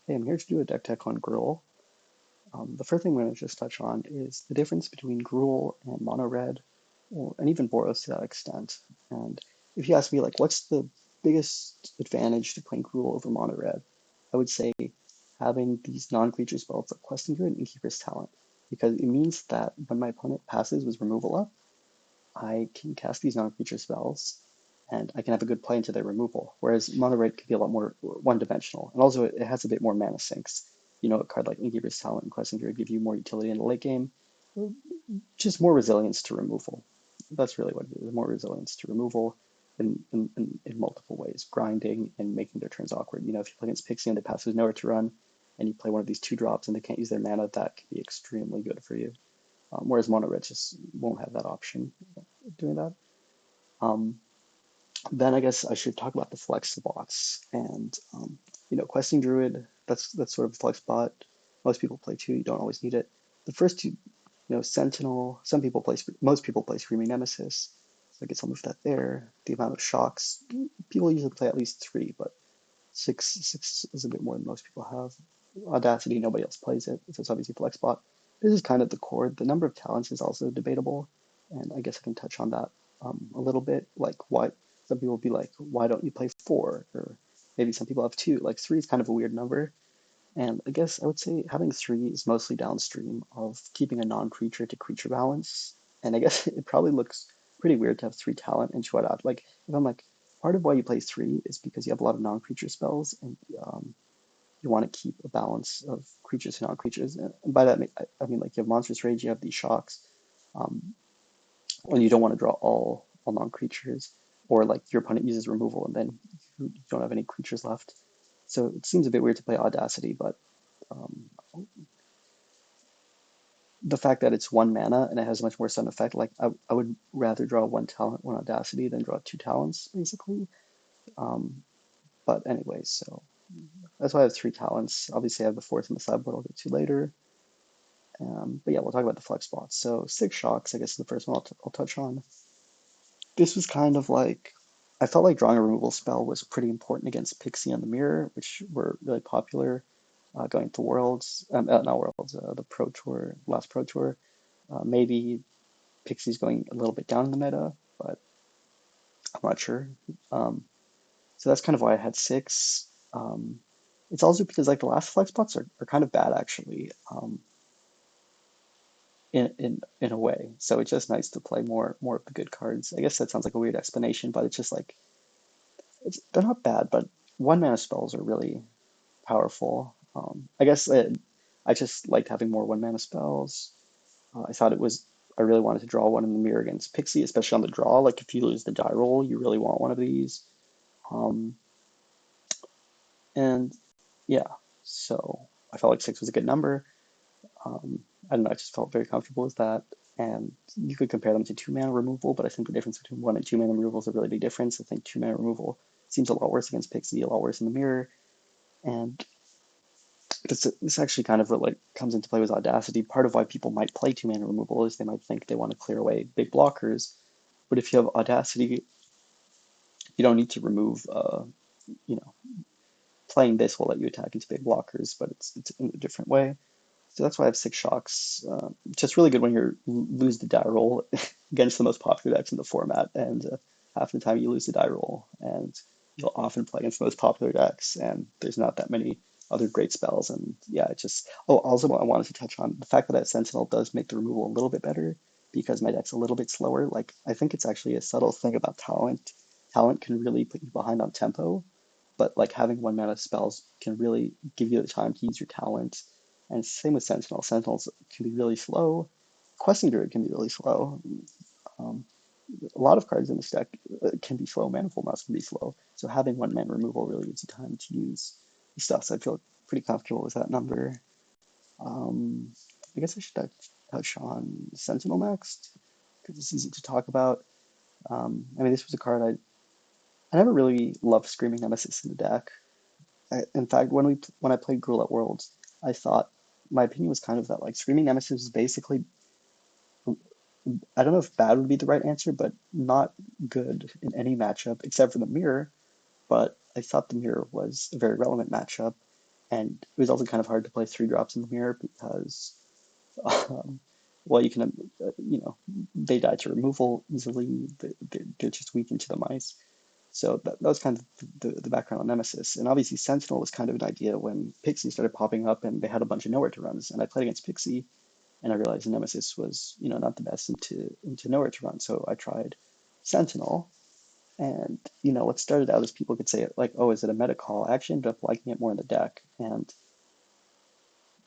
Hey, I'm here to do a deck tech on Gruul. The first thing I'm going to just touch on is the difference between Gruul and Mono Red, and even Boros to that extent. And if you ask me, like, what's the biggest advantage to playing Gruul over Mono Red, I would say having these non-creature spells like Questing Druid and Innkeeper's Talent, because it means that when my opponent passes with removal up, I can cast these non-creature spells and I can have a good play into their removal. Whereas Mono Red can be a lot more one-dimensional, and also it has a bit more mana sinks. You know, a card like Innkeeper's Talent and Questing Druid give you more utility in the late game, just more resilience to removal. That's really what it is, more resilience to removal in multiple ways, grinding and making their turns awkward. You know, if you play against Pixie and they pass with nowhere to run, and you play one of these 2 drops and they can't use their mana, that can be extremely good for you. Whereas Mono Red just won't have that option doing that. Um, then I guess I should talk about the Flexspots and you know, Questing Druid. That's sort of a flex spot. Most people play 2. You don't always need it. The first 2, you know, Sentinel. Most people play Screaming Nemesis. So I guess I'll move that there. The amount of shocks, people usually play at least 3, but six is a bit more than most people have. Audacity, nobody else plays it. So it's obviously flex spot. This is kind of the core. The number of talents is also debatable, and I guess I can touch on that a little bit. Like, why some people will be like, why don't you play 4? Or maybe some people have 2. Like 3 is kind of a weird number. And I guess I would say having 3 is mostly downstream of keeping a non-creature to creature balance. And I guess it probably looks pretty weird to have 3 talent and shut out. Like, if I'm like, part of why you play 3 is because you have a lot of non-creature spells, and you want to keep a balance of creatures and non-creatures. And by that, I mean, like, you have Monstrous Rage, you have these shocks, um, and you don't want to draw all non-creatures, or like your opponent uses removal and then you don't have any creatures left. So it seems a bit weird to play Audacity, but um, the fact that it's 1 mana and it has a much more sudden effect, like I would rather draw 1 talent, 1 Audacity than draw 2 talents, basically. Um, but anyway, so that's why I have 3 talents. Obviously, I have the 4th in the sideboard I'll get to later. But yeah, we'll talk about the flex spots. So 6 shocks, I guess, is the first one I'll touch on. This was kind of like, I felt like drawing a removal spell was pretty important against Pixie and the Mirror, which were really popular going to Worlds, not Worlds, the Pro Tour, last Pro Tour. Maybe Pixie's going a little bit down in the meta, but I'm not sure. Um, so that's kind of why I had 6. It's also because like the last flex spots are kind of bad actually, in a way. So it's just nice to play more of the good cards. I guess that sounds like a weird explanation, but it's just like they're not bad, but 1 mana spells are really powerful. I guess I just liked having more 1 mana spells. I thought it was I really wanted to draw one in the mirror against Pixie, especially on the draw. Like if you lose the die roll, you really want one of these. Um, and yeah, so I felt like 6 was a good number. I don't know, I just felt very comfortable with that. And you could compare them to 2 mana removal, but I think the difference between 1 and 2 mana removal is a really big difference. I think 2 mana removal seems a lot worse against Pixie, a lot worse in the mirror. And this actually kind of like comes into play with Audacity. Part of why people might play 2 mana removal is they might think they want to clear away big blockers. But if you have Audacity, you don't need to remove, you know, playing this will let you attack into big blockers, but it's in a different way. So that's why I have 6 shocks. Just really good when you lose the die roll against the most popular decks in the format, and half the time you lose the die roll, and you'll often play against the most popular decks, and there's not that many other great spells. And yeah, it just. Oh, also I wanted to touch on the fact that Sentinel does make the removal a little bit better because my deck's a little bit slower. Like I think it's actually a subtle thing about talent. Talent can really put you behind on tempo, but like having 1 mana spells can really give you the time to use your talent. And same with Sentinel. Sentinels can be really slow. Questing Druid can be really slow. Um, a lot of cards in this deck can be slow. Manifold Mouse can be slow. So having 1 mana removal really gives you time to use stuff. So I feel pretty comfortable with that number. Um, I guess I should touch on Sentinel next because it's easy to talk about. I mean, this was a card I never really loved Screaming Nemesis in the deck. In fact, when I played Gruul at Worlds, I thought my opinion was kind of that like Screaming Nemesis is basically, I don't know if bad would be the right answer, but not good in any matchup except for the mirror. But I thought the mirror was a very relevant matchup, And it was also kind of hard to play 3 drops in the mirror because, well, you can, they die to removal easily. They're just weakened to the mice. So that was kind of the background on Nemesis. And obviously Sentinel was kind of an idea when Pixie started popping up and they had a bunch of nowhere to runs. And I played against Pixie and I realized Nemesis was, not the best into nowhere to run. So I tried Sentinel. And, what started out as people could say, like, oh, is it a meta call? I actually ended up liking it more in the deck. And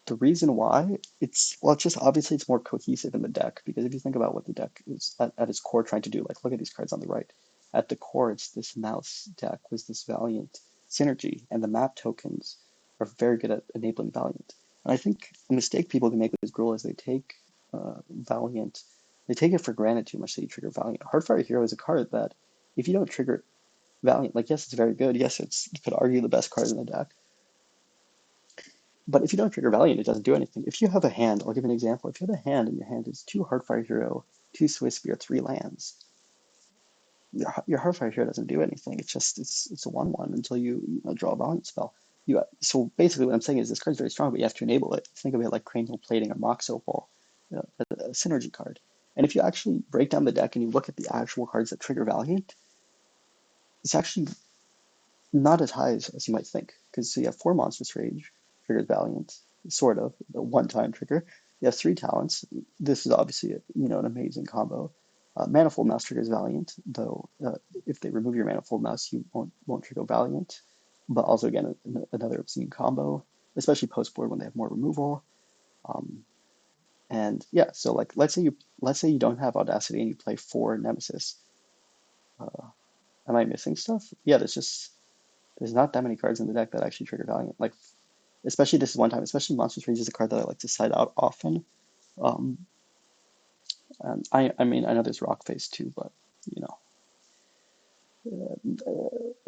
the reason why, it's just obviously it's more cohesive in the deck, because if you think about what the deck is at its core trying to do, like look at these cards on the right. At the core, it's this mouse deck with this Valiant synergy, and the map tokens are very good at enabling Valiant. And I think a mistake people can make with this Gruul is they take Valiant, they take it for granted too much that you trigger Valiant. Hardfire Hero is a card that if you don't trigger Valiant, like yes, it's very good. Yes, you could argue the best card in the deck. But if you don't trigger Valiant, it doesn't do anything. If you have a hand, I'll give an example. If you have a hand and your hand is 2 Hardfire Hero, 2 Swiss Spear, 3 lands, your Hardfire Hero doesn't do anything. It's just it's a 1/1 until you draw a Valiant spell. So basically what I'm saying is this card's very strong, but you have to enable it. Think of it like Cranial Plating or Mox Opal, a synergy card. And if you actually break down the deck and you look at the actual cards that trigger Valiant, it's actually not as high as you might think, because so you have 4 Monstrous Rage, triggers Valiant, sort of, a one-time trigger. You have 3 talents. This is obviously an amazing combo. Manifold Mouse triggers Valiant, though if they remove your Manifold Mouse, you won't trigger Valiant. But also, again, another obscene combo, especially post-board when they have more removal. And yeah, so like let's say you don't have Audacity and you play 4 Nemesis. Am I missing stuff? Yeah, there's not that many cards in the deck that actually trigger Valiant. Like, especially this is one time, especially Monstrous Rage is a card that I like to side out often. And I mean, I know there's Rockface too, but,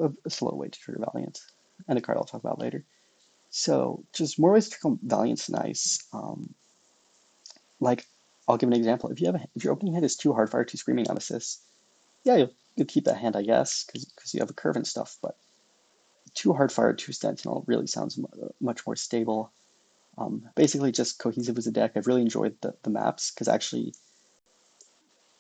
a slow way to trigger Valiant. And a card I'll talk about later. So, just more ways to trigger Valiant's nice. Like, I'll give an example. If your opening hand is 2 Hardfire, 2 Screaming Nemesis, yeah, you'll keep that hand, I guess, because you have a curve and stuff, but 2 Hardfire, 2 Sentinel really sounds much more stable. Basically just cohesive as a deck. I've really enjoyed the maps, because actually,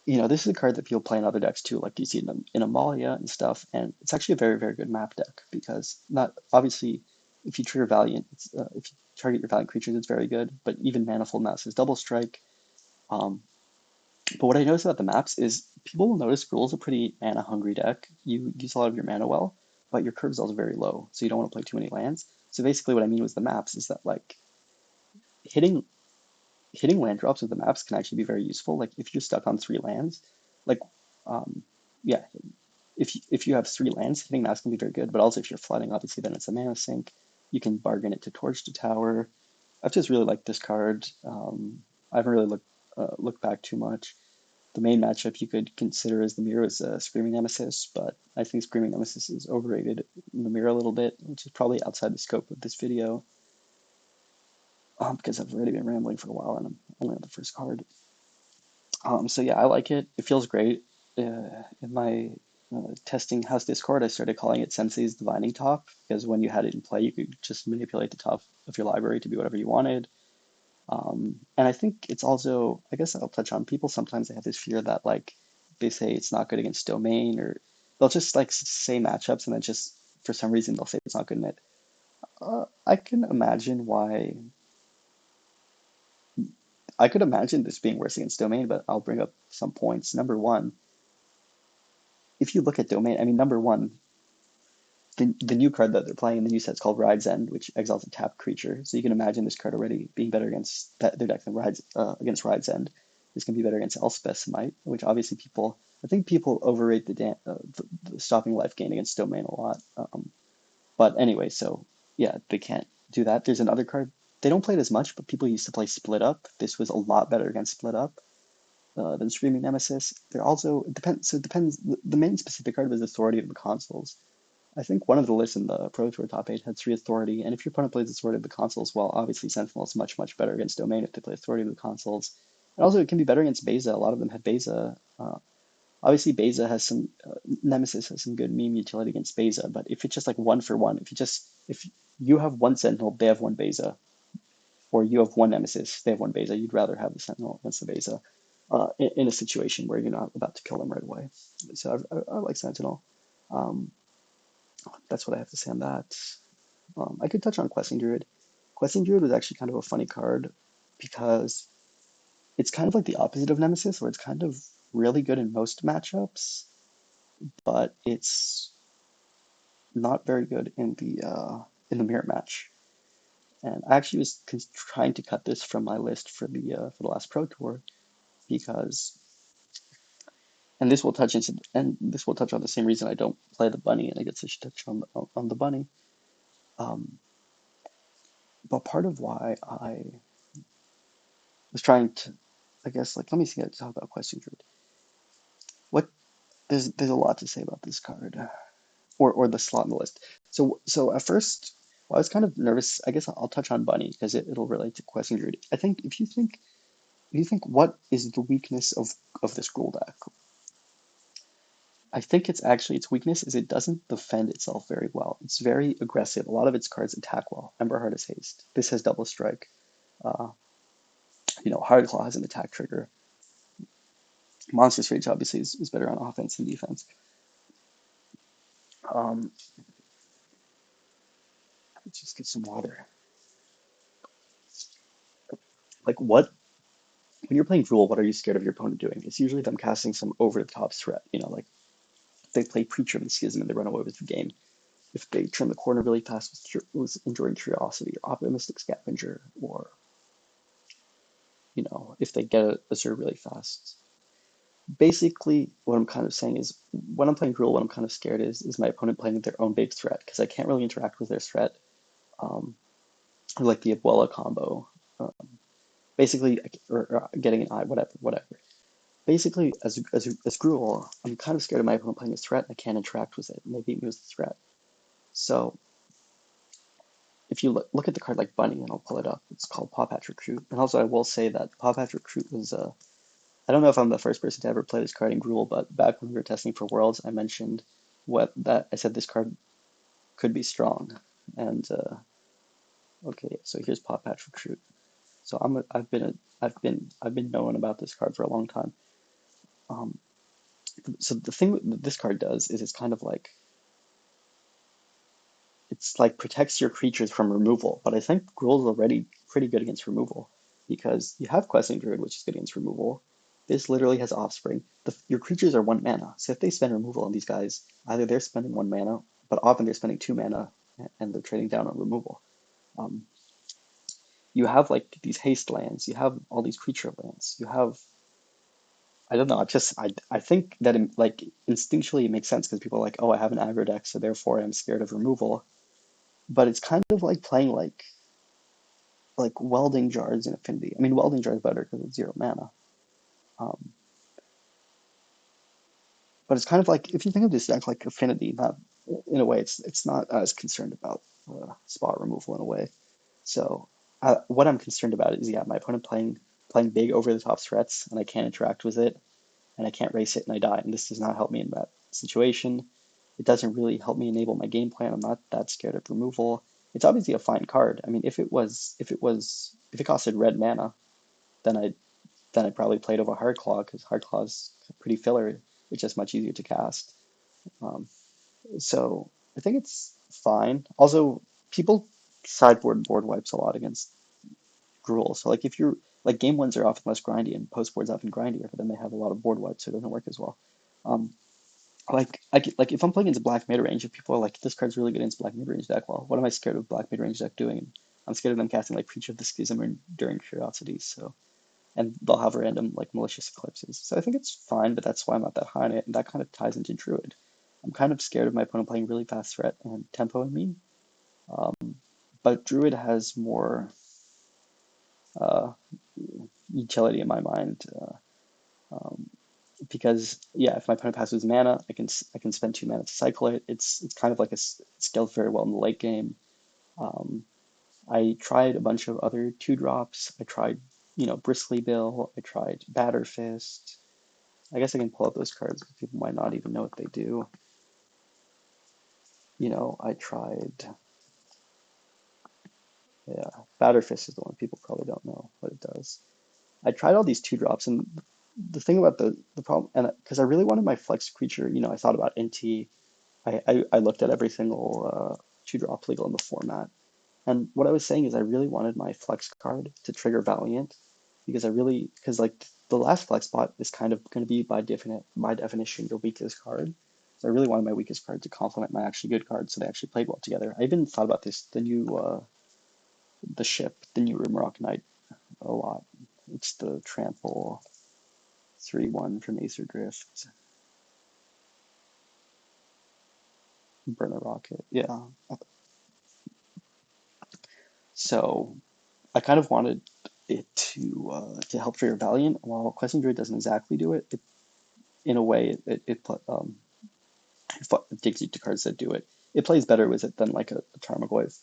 this is a card that people play in other decks too, like you see in Amalia and stuff, and it's actually a very, very good map deck, because not obviously if you trigger Valiant, if you target your Valiant creatures, it's very good, but even Manifold Mouse is double strike. But what I noticed about the maps is people will notice Gruul is a pretty mana-hungry deck. You use a lot of your mana well, but your curve is also very low, so you don't want to play too many lands. So basically what I mean with the maps is that, like, hitting land drops with the maps can actually be very useful. Like, if you're stuck on 3 lands, like, yeah, if you have 3 lands, hitting maps can be very good, but also if you're flooding, obviously then it's a mana sink. You can bargain it to Torch to Tower. I've just really liked this card. I haven't really looked back too much. The main matchup you could consider as the mirror is Screaming Nemesis, but I think Screaming Nemesis is overrated in the mirror a little bit, which is probably outside the scope of this video, because I've already been rambling for a while and I'm only on the first card. So yeah, I like it. It feels great. In my testing House Discord, I started calling it Sensei's Divining Top, because when you had it in play, you could just manipulate the top of your library to be whatever you wanted. And I think it's also, I guess I'll touch on, people sometimes they have this fear that, like, they say it's not good against domain, or they'll just like say matchups and then just for some reason they'll say it's not good in it. I can imagine why. I could imagine this being worse against domain, but I'll bring up some points. Number one, if you look at domain, I mean, number one, the new card that they're playing in the new set is called Ride's End, which exiles a tapped creature. So you can imagine this card already being better against their deck than against Ride's End. This can be better against Elspeth's Might, which obviously I think people overrate the stopping life gain against domain a lot. But anyway, so yeah, they can't do that. There's another card. They don't play it as much, but people used to play Split Up. This was a lot better against Split Up than Screaming Nemesis. They're also, it depends. So it depends. The main specific card was Authority of the Consoles. I think one of the lists in the Pro Tour top 8 had 3 Authority, and if your opponent plays Authority of the Consoles, well, obviously Sentinel is much, much better against Domain if they play Authority of the Consoles. And also, it can be better against Beza. A lot of them had Beza. Obviously, Beza has some Nemesis has some good meme utility against Beza, but if it's just like one for one, if you have one Sentinel, they have one Beza, or you have one Nemesis, they have one Beza, you'd rather have the Sentinel against the Beza in a situation where you're not about to kill them right away. So I like Sentinel. Um, that's what I have to say on that. I could touch on Questing Druid. Questing Druid was actually kind of a funny card because it's kind of like the opposite of Nemesis, where it's kind of really good in most matchups, but it's not very good in the mirror match. And I actually was trying to cut this from my list for the last Pro Tour because, and this will touch on the same reason I don't play the bunny, and I guess I should touch on the bunny. Um, but part of why I was trying to, I guess, like let me see, talk about Question Druid. What there's a lot to say about this card, or the slot in the list. So at first, well, I was kind of nervous. I guess I'll touch on bunny because it'll relate to Question Druid. I think if you think what is the weakness of this Gruul deck, I think it's actually its weakness is it doesn't defend itself very well. It's very aggressive. A lot of its cards attack well. Emberheart has haste. This has double strike. Uh, Hardclaw has an attack trigger. Monstrous Rage obviously is better on offense than defense. Um, let's just get some water. Like what when you're playing Gruul, what are you scared of your opponent doing? It's usually them casting some over the top threat. Like if they play Preacher of the Schism and they run away with the game. If they turn the corner really fast with Enduring Curiosity or Optimistic Scavenger, or if they get a Azure really fast. Basically, what I'm kind of saying is when I'm playing Gruul, what I'm kind of scared is my opponent playing their own big threat because I can't really interact with their threat, um, or like the Abuela combo. Um, basically, or getting an eye, whatever. Basically, as Gruul, I'm kind of scared of my opponent playing his threat. I can't interact with it, and they beat me with the threat. So if you look at the card like Bunny, and I'll pull it up, it's called Pawpatch Recruit. And also, I will say that Pawpatch Recruit was I don't know if I'm the first person to ever play this card in Gruul, but back when we were testing for Worlds, I mentioned I said this card could be strong. And okay, so here's Pawpatch Recruit. So I've been knowing about this card for a long time. Um, so the thing that this card does is it's like protects your creatures from removal. But I think Gruul is already pretty good against removal because you have Questing Druid, which is good against removal. This literally has Offspring. Your creatures are 1 mana, so if they spend removal on these guys, either they're spending 1 mana, but often they're spending 2 mana, and they're trading down on removal. Um, you have like these haste lands, you have all these creature lands, you have I don't know. I think that like instinctually it makes sense because people are like, oh, I have an aggro deck, so therefore I'm scared of removal. But it's kind of like playing like welding jars in Affinity. I mean, welding jar is better because it's 0 mana. Um, but it's kind of like if you think of this deck like Affinity, not in a way, it's not as concerned about spot removal in a way. So what I'm concerned about is my opponent playing big over the top threats, and I can't interact with it, and I can't race it, and I die. And this does not help me in that situation. It doesn't really help me enable my game plan. I'm not that scared of removal. It's obviously a fine card. I mean, if it costed red mana, then I'd probably play it over Hardclaw because Hardclaw's pretty filler. It's just much easier to cast. Um, so I think it's fine. Also, people sideboard board wipes a lot against Gruul. So like if you're like game ones are often less grindy and post boards often grindier, but then they have a lot of board wipes, so it doesn't work as well. Um, like if I'm playing into black mid range, if people are like this card's really good against black mid range deck, well, what am I scared of black mid range deck doing? I'm scared of them casting like Preacher of the Schism or Enduring Curiosity. So and they'll have random like malicious eclipses. So I think it's fine, but that's why I'm not that high on it, and that kind of ties into Druid. I'm kind of scared of my opponent playing really fast threat and tempo in me, um, but Druid has more uh, utility in my mind because if my opponent passes mana, I can spend 2 mana to cycle it. It's kind of like it scales very well in the late game. Um, I tried a bunch of other 2 drops. I tried Briskly Bill. I tried Batter Fist. I guess I can pull up those cards because people might not even know what they do. You know, I tried, yeah, Batter Fist is the one people probably don't know what it does. I tried all these 2-drops, and the thing about the problem, and because I really wanted my flex creature, you know, I thought about NT. I looked at every single 2-drop legal in the format, and what I was saying is I really wanted my flex card to trigger Valiant because because like the last flex spot is kind of going to be by definition your weakest card. So I really wanted my weakest card to complement my actually good card, so they actually played well together. I even thought about the new Rimrock Knight a lot. It's the trample 3/1 from Acer Drift, burn a rocket. Yeah. So I kind of wanted it to help trigger Valiant. While Questing Druid doesn't exactly do it, in a way it takes you to cards that do it. It plays better with it than like a Tarmogoyf.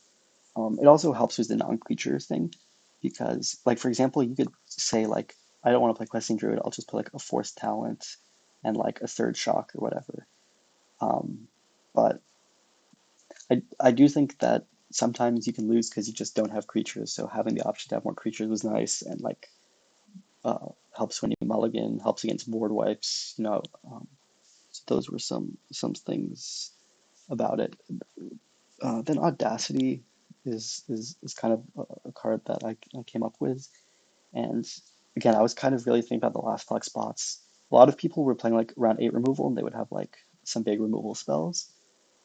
It also helps with the non-creature thing because, like for example, you could say like I don't want to play Questing Druid. I'll just put like a Force Talent and like a third Shock or whatever. But I do think that sometimes you can lose because you just don't have creatures. So having the option to have more creatures was nice and like helps when you mulligan, helps against board wipes. You know, so those were some things about it. Then Audacity is kind of a card that I came up with, and again, I was kind of really thinking about the last flex spots. A lot of people were playing like around 8 removal, and they would have like some big removal spells.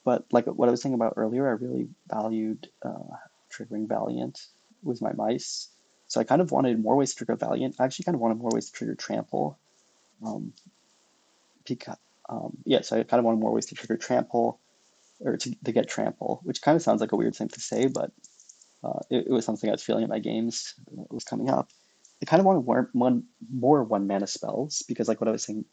But like what I was saying about earlier, I really valued triggering Valiant with my mice. So I kind of wanted more ways to trigger Valiant. I actually kind of wanted more ways to trigger Trample. Um, because, yeah, so I kind of wanted more ways to trigger Trample or to get Trample, which kind of sounds like a weird thing to say, but it was something I was feeling in my games that was coming up. I kind of wanted more one mana spells because, like what I was saying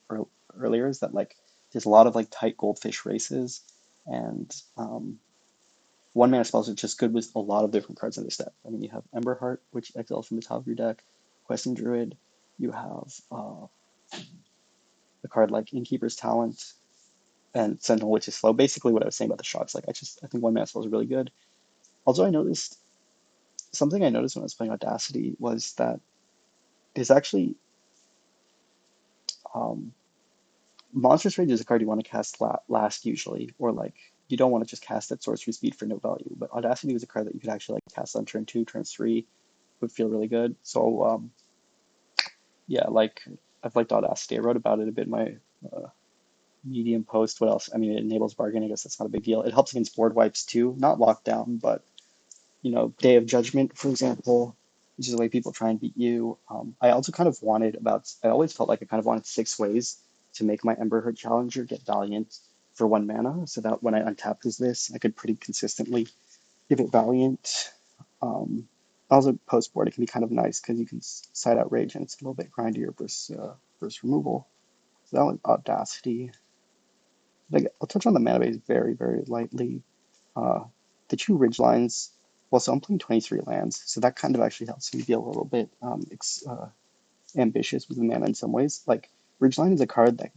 earlier, is that like there's a lot of like tight goldfish races, and one mana spells are just good with a lot of different cards in this deck. I mean, you have Emberheart, which exiles from the top of your deck, Questing Druid, you have a card like Innkeeper's Talent, and Sentinel, which is slow. Basically, what I was saying about the shocks, like I think one mana spells are really good. Also, I noticed something I noticed when I was playing Audacity was that there's actually um, Monstrous Rage is a card you want to cast last usually, or like you don't want to just cast at sorcery speed for no value. But Audacity was a card that you could actually like cast on turn 2, turn 3, would feel really good. So yeah, like I've liked Audacity. I wrote about it a bit in my uh, Medium post. What else? I mean, it enables bargain. I guess that's not a big deal. It helps against board wipes too, not lockdown, but you know, Day of Judgment, for example, which is the way people try and beat you. I also kind of I always felt like I kind of wanted 6 ways to make my Emberheart Challenger get Valiant for 1 mana, so that when I untap this, I could pretty consistently give it Valiant. Also, post board, it can be kind of nice because you can side out Rage and it's a little bit grindier versus removal. So that was Audacity. Like, I'll touch on the Manabase very, very lightly. Uh, the 2 ridgelines, well, so I'm playing 23 lands, so that kind of actually helps me be a little bit ambitious with the mana in some ways. Like, ridgeline is a card that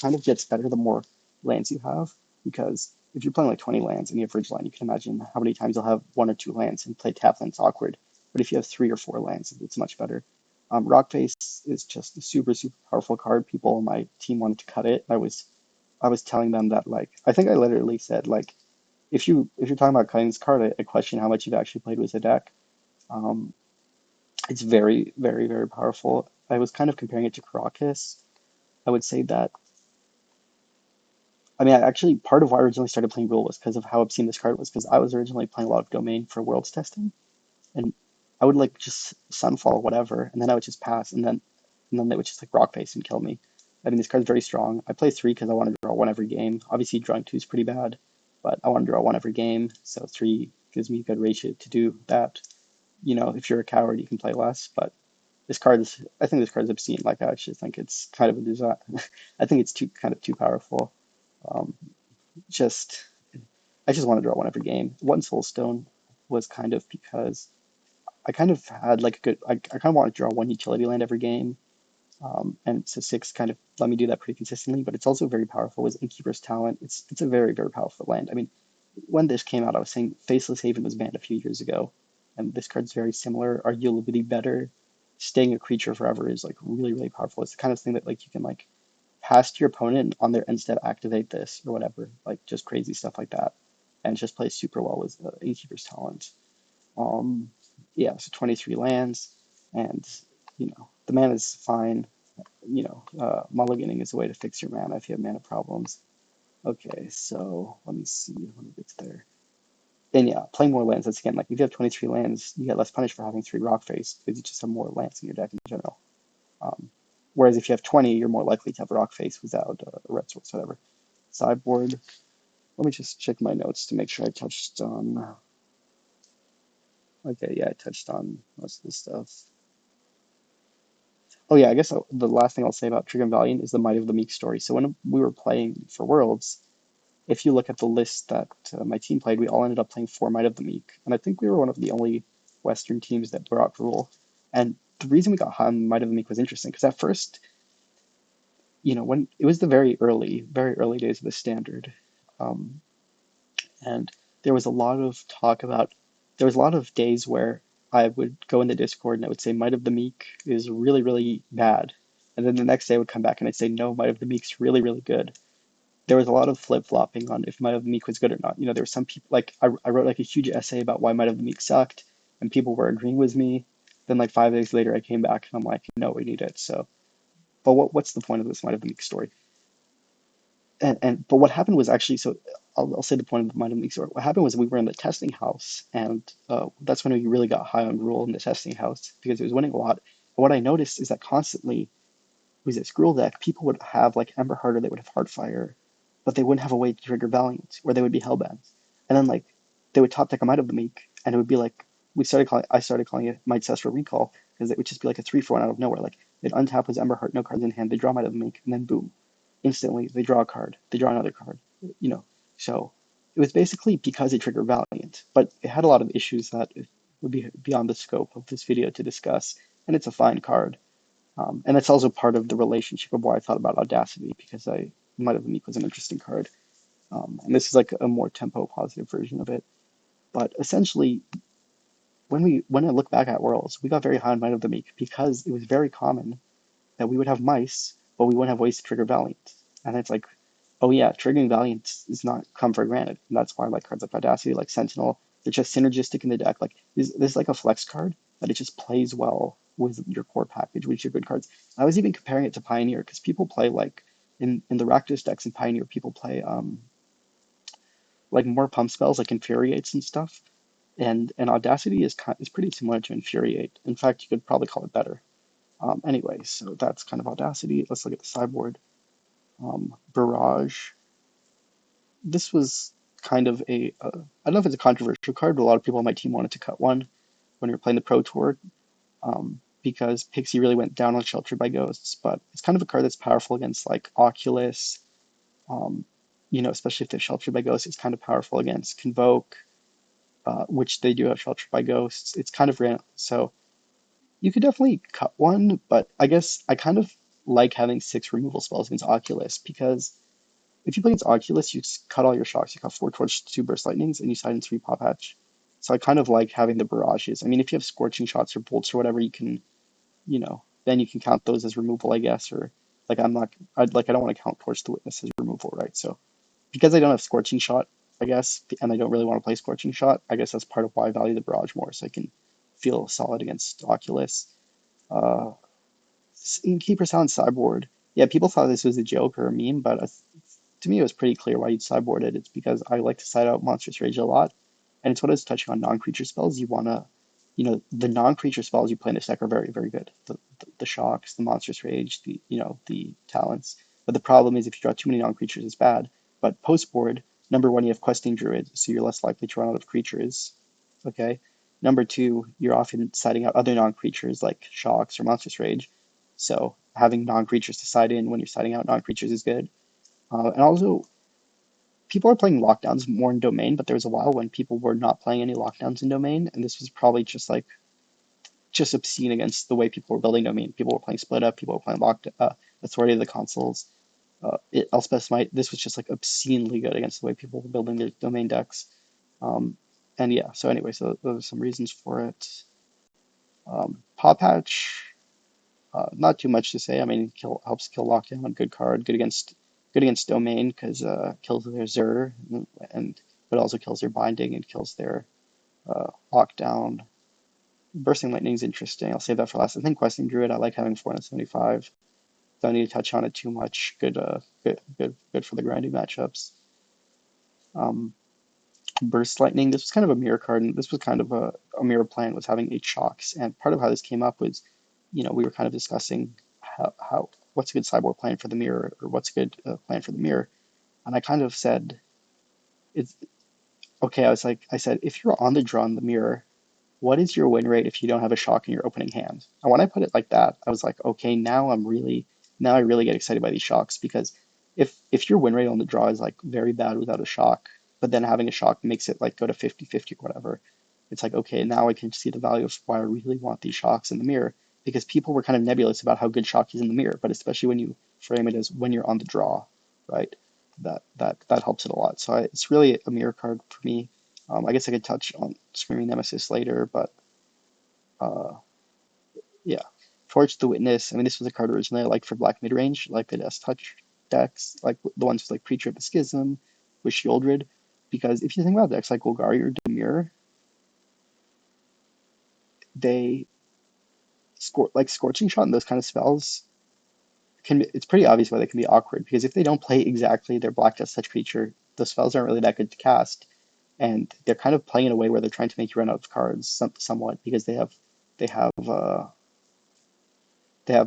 kind of gets better the more lands you have, because if you're playing like 20 lands and you have ridgeline, you can imagine how many times you'll have 1 or 2 lands and play tap lands awkward. But if you have 3 or 4 lands, it's much better. Rockface is just a super, super powerful card. People on my team wanted to cut it. I was telling them that like I think I literally said like if you're talking about cutting this card, I question how much you've actually played with the deck. Um, it's very, very, very powerful. I was kind of comparing it to Caracas. I would say that I mean actually part of why I originally started playing Gruul was because of how obscene this card was, because I was originally playing a lot of Domain for Worlds testing, and I would like just Sunfall whatever, and then I would just pass, and then they would just like rock face and kill me. I mean, this card's very strong. I play 3 because I want to draw 1 every game. Obviously, drawing 2 is pretty bad, but I want to draw 1 every game, so 3 gives me a good ratio to do that. You know, if you're a coward, you can play less, but I think this card is obscene. Like, I actually think it's kind of a design. I think it's too powerful. Um, just, I just want to draw 1 every game. 1 Soulstone was kind of because I kind of had like I kind of want to draw 1 utility land every game, And so 6 kind of let me do that pretty consistently, but it's also very powerful with Innkeeper's Talent. It's a very, very powerful land. I mean, when this came out, I was saying Faceless Haven was banned a few years ago, and this card's very similar, arguably better. Staying a creature forever is like really, really powerful. It's the kind of thing that like you can like pass to your opponent on their end step, activate this or whatever, like just crazy stuff like that, and just plays super well with Innkeeper's Talent. Um, yeah, so 23 lands, and the mana is fine. Mulliganing is a way to fix your mana if you have mana problems. Okay, so let me see when it gets there. And yeah, playing more lands. That's again like if you have 23 lands, you get less punished for having 3 rock face because you just have more lands in your deck in general. Um, Whereas if you have 20, you're more likely to have rock face without a red source, whatever. Sideboard. Let me just check my notes to make sure I touched on. Okay, yeah, I touched on most of this stuff. Oh yeah, I guess the last thing I'll say about Trigger and Valiant is the Might of the Meek story. So when we were playing for Worlds, if you look at the list that my team played, we all ended up playing 4 Might of the Meek. And I think we were one of the only Western teams that brought Gruul. And the reason we got high on Might of the Meek was interesting, because at first, when it was the very early days of the standard, um, and there was a lot of talk about, there was a lot of days where I would go in the Discord and I would say Might of the Meek is really, really bad. And then the next day I would come back and I'd say, no, Might of the Meek's really, really good. There was a lot of flip-flopping on if Might of the Meek was good or not. There were some people, like, I wrote like a huge essay about why Might of the Meek sucked, and people were agreeing with me. Then like 5 days later I came back and I'm like, no, we need it. So, but what's the point of this Might of the Meek story? But what happened was actually, so I'll say the point of the Might of the Meek story. What happened was we were in the testing house, and that's when we really got high on Gruul in the testing house because it was winning a lot. But what I noticed is that constantly with this Gruul deck, people would have like Emberheart, or they would have Heartfire, but they wouldn't have a way to trigger Valiant, or they would be Hellbent. And then like they would top deck a Might of the Meek, and it would be like I started calling it Might Cess for Recall, because it would just be like a 3/4 out of nowhere. Like they'd untap with Emberheart, no cards in hand, they draw Might of the Meek, and then boom, instantly they draw a card, they draw another card, you know. So it was basically because it triggered Valiant, but it had a lot of issues that would be beyond the scope of this video to discuss, and it's a fine card. And that's also part of the relationship of why I thought about Audacity, because I Might of the Meek was an interesting card. And this is like a more tempo positive version of it. But essentially, when I look back at Worlds, we got very high on Might of the Meek because it was very common that we would have mice, but we wouldn't have ways to trigger Valiant. And it's like, oh yeah, triggering Valiant is not come for granted. And that's why I like cards like Audacity, like Sentinel. They're just synergistic in the deck. Like there's like a flex card that it just plays well with your core package, with your good cards. I was even comparing it to Pioneer because people play like in the Rakdos decks in Pioneer, people play like more pump spells like Infuriates and stuff. And Audacity is pretty similar to Infuriate. In fact, you could probably call it better. Anyway, so that's kind of Audacity. Let's look at the sideboard. Barrage. This was kind of I don't know if it's a controversial card, but a lot of people on my team wanted to cut one when we were playing the Pro Tour, because Pixie really went down on Sheltered by Ghosts. But it's kind of a card that's powerful against like Oculus, especially if they're Sheltered by Ghosts. It's kind of powerful against Convoke, which they do have Sheltered by Ghosts. It's kind of random. So you could definitely cut one, but I guess I kind of like having 6 removal spells against Oculus, because if you play against Oculus, you cut all your shocks, you cut 4 Torch, 2 Burst Lightnings, and you side in 3 Pawpatch. So I kind of like having the barrages. I mean, if you have Scorching Shots or Bolts or whatever, you can, then you can count those as removal, I guess, or like I don't want to count Torch to Witness as removal, right? So because I don't have Scorching Shot, I guess, and I don't really want to play Scorching Shot, I guess that's part of why I value the barrage more, so I can feel solid against Oculus. Uh, Keeper Sound Sideboard. Yeah, people thought this was a joke or a meme, but to me it was pretty clear why you'd sideboard it. It's because I like to side out Monstrous Rage a lot, and it's what I was touching on non-creature spells. You want to, the non-creature spells you play in this deck are very, very good. The Shocks, the Monstrous Rage, the Talents. But the problem is if you draw too many non-creatures, it's bad. But post-board, number 1, you have Questing Druid, so you're less likely to run out of creatures. Okay? Number 2, you're often siding out other non-creatures like Shocks or Monstrous Rage. So having non-creatures to side in when you're siding out non-creatures is good. And also, people are playing lockdowns more in Domain, but there was a while when people were not playing any lockdowns in Domain, and this was probably just just obscene against the way people were building domain. People were playing split up, people were playing locked authority of the consoles. Elspeth's Might, this was just like obscenely good against the way people were building their domain decks. And yeah, so anyway, so those are some reasons for it. Pawpatch, not too much to say. I mean, helps kill lockdown, good card, good against domain because kills their Zur, and but also kills their binding and kills their lockdown. Bursting Lightning is interesting. I'll save that for last. I think Questing Druid, I like having 475. Don't need to touch on it too much. Good for the grinding matchups. Burst Lightning, this was kind of a mirror card, and this was kind of a mirror plan, was having 8 shocks. And part of how this came up was, we were kind of discussing how what's a good sideboard plan for the mirror, or what's a good plan for the mirror. And I kind of said, it's okay. I said, if you're on the draw in the mirror, what is your win rate if you don't have a shock in your opening hand? And when I put it like that, I was like, okay, now I really get excited by these shocks, because if your win rate on the draw is like very bad without a shock, but then having a shock makes it like go to 50-50 or whatever, it's like, okay, now I can see the value of why I really want these shocks in the mirror, because people were kind of nebulous about how good shock is in the mirror, but especially when you frame it as when you're on the draw, right? That helps it a lot. So it's really a mirror card for me. I guess I could touch on Screaming Nemesis later, but yeah. Torch the Witness. I mean, this was a card originally I liked for black midrange, like the Death Touch decks, like the ones with like Preacher of the Schism, with Shieldred. Because if you think about decks like Golgari or Dimir, they Scorching Shot and those kind of spells it's pretty obvious why they can be awkward, because if they don't play exactly their black Death Touch creature, the spells aren't really that good to cast. And they're kind of playing in a way where they're trying to make you run out of cards somewhat, because they have they have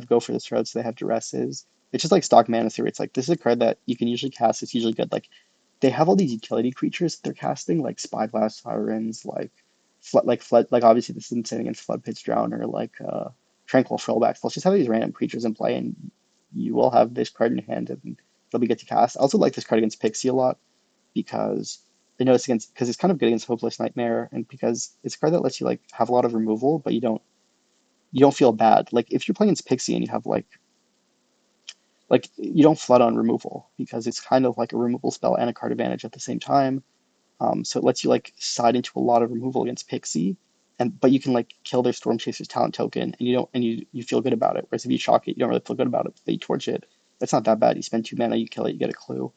Go for the Throats, they have Duresses. It's just like stock Mana Theory. It's like, this is a card that you can usually cast. It's usually good. Like, they have all these utility creatures they're casting, like Spyglass Sirens, like obviously this isn't sitting against Flood Pit's Drowner, like Tranquil Throwbacks. Let's just have these random creatures in play, and you will have this card in your hand, and it'll be good to cast. I also like this card against Pixie a lot, because because it's kind of good against Hopeless Nightmare, and because it's a card that lets you like have a lot of removal, but you don't feel bad. Like if you're playing against Pixie and you have like you don't flood on removal, because it's kind of like a removal spell and a card advantage at the same time. So it lets you like side into a lot of removal against Pixie, but you can like kill their Storm Chaser's talent token, and you feel good about it. Whereas if you shock it, you don't really feel good about it. But you torch it, that's not that bad. You spend 2 mana, you kill it, you get a clue.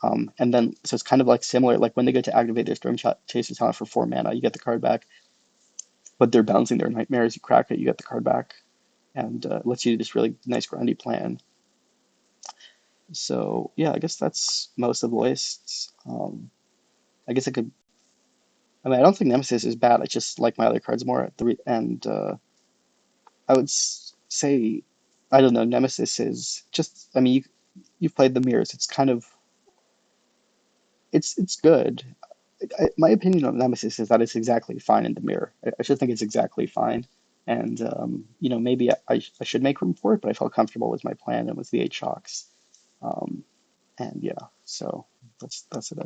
And then so it's kind of like similar. Like when they go to activate their Storm Chaser's talent for 4 mana, you get the card back. But they're bouncing their Nightmares, you crack it, you get the card back, and lets you do this really nice grindy plan. So yeah, I guess that's most of the lists. I guess I mean, I don't think Nemesis is bad. I just like my other cards more. And I would say, I don't know, Nemesis is just. I mean, you've played the mirrors. It's kind of it's good. My opinion of Nemesis is that it's exactly fine in the mirror. I just think it's exactly fine. And maybe I should make room for it, but I felt comfortable with my plan and with the 8 shocks. And yeah, so that's it.